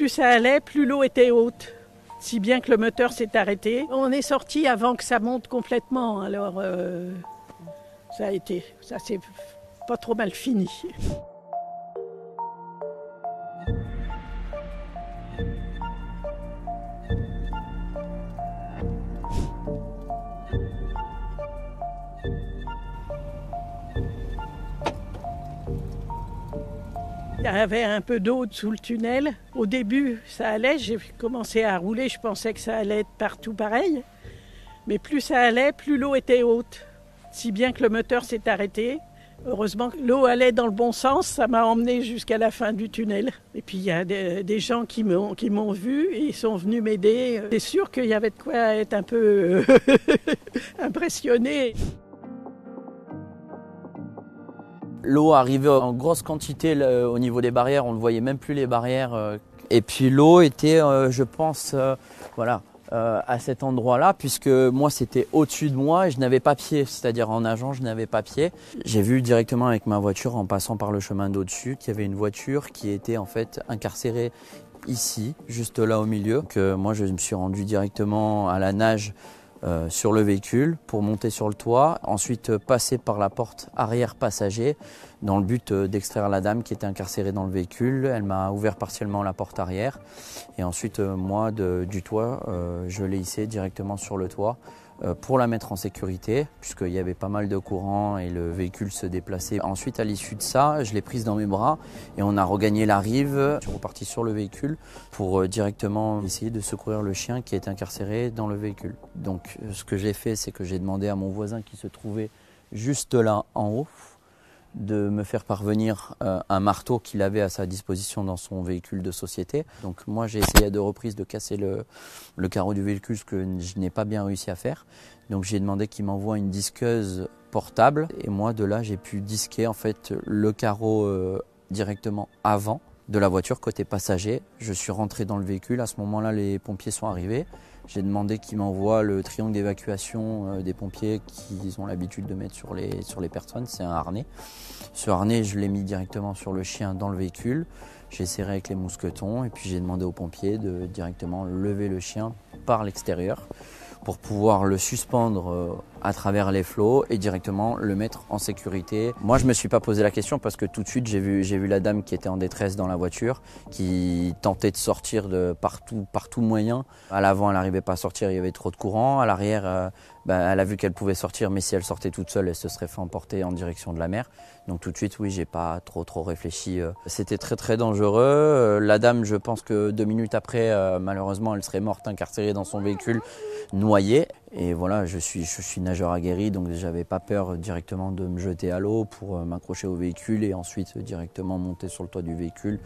plus ça allait, plus l'eau était haute. Si bien que le moteur s'est arrêté. On est sorti avant que ça monte complètement, alors ça s'est pas trop mal fini. Il y avait un peu d'eau sous le tunnel. Au début, ça allait. J'ai commencé à rouler. Je pensais que ça allait être partout pareil. Mais plus ça allait, plus l'eau était haute. Si bien que le moteur s'est arrêté. Heureusement que l'eau allait dans le bon sens. Ça m'a emmené jusqu'à la fin du tunnel. Et puis il y a des gens qui m'ont vu et ils sont venus m'aider. C'est sûr qu'il y avait de quoi être un peu impressionné. L'eau arrivait en grosse quantité au niveau des barrières, on ne voyait même plus les barrières. Et puis l'eau était, je pense, à cet endroit-là, puisque moi c'était au-dessus de moi et je n'avais pas pied, c'est-à-dire en nageant je n'avais pas pied. J'ai vu directement avec ma voiture, en passant par le chemin d'au-dessus, qu'il y avait une voiture qui était en fait incarcérée ici, juste là au milieu. Donc, moi je me suis rendu directement à la nage sur le véhicule pour monter sur le toit, ensuite passer par la porte arrière passager dans le but d'extraire la dame qui était incarcérée dans le véhicule. Elle m'a ouvert partiellement la porte arrière et ensuite moi du toit je l'ai hissée directement sur le toit pour la mettre en sécurité puisqu'il y avait pas mal de courant et le véhicule se déplaçait. Ensuite à l'issue de ça, je l'ai prise dans mes bras et on a regagné la rive. Je suis reparti sur le véhicule pour directement essayer de secourir le chien qui est incarcéré dans le véhicule. Donc ce que j'ai fait, c'est que j'ai demandé à mon voisin qui se trouvait juste là en haut de me faire parvenir un marteau qu'il avait à sa disposition dans son véhicule de société. Donc moi j'ai essayé à deux reprises de casser le carreau du véhicule, ce que je n'ai pas bien réussi à faire. Donc j'ai demandé qu'il m'envoie une disqueuse portable et moi de là j'ai pu disquer en fait le carreau directement avant de la voiture côté passager. Je suis rentré dans le véhicule, à ce moment-là les pompiers sont arrivés. J'ai demandé qu'ils m'envoient le triangle d'évacuation des pompiers qu'ils ont l'habitude de mettre sur les personnes, c'est un harnais. Ce harnais, je l'ai mis directement sur le chien dans le véhicule. J'ai serré avec les mousquetons et puis j'ai demandé aux pompiers de directement lever le chien par l'extérieur pour pouvoir le suspendre à travers les flots et directement le mettre en sécurité. Moi, je ne me suis pas posé la question parce que tout de suite, j'ai vu la dame qui était en détresse dans la voiture, qui tentait de sortir de par tout moyen. À l'avant, elle n'arrivait pas à sortir, il y avait trop de courant. À l'arrière, elle a vu qu'elle pouvait sortir, mais si elle sortait toute seule, elle se serait fait emporter en direction de la mer. Donc tout de suite, oui, j'ai pas trop réfléchi. C'était très dangereux. La dame, je pense que 2 minutes après, malheureusement, elle serait morte incarcérée dans son véhicule, noyée. Et voilà, je suis nageur aguerri, donc j'avais pas peur directement de me jeter à l'eau pour m'accrocher au véhicule et ensuite directement monter sur le toit du véhicule.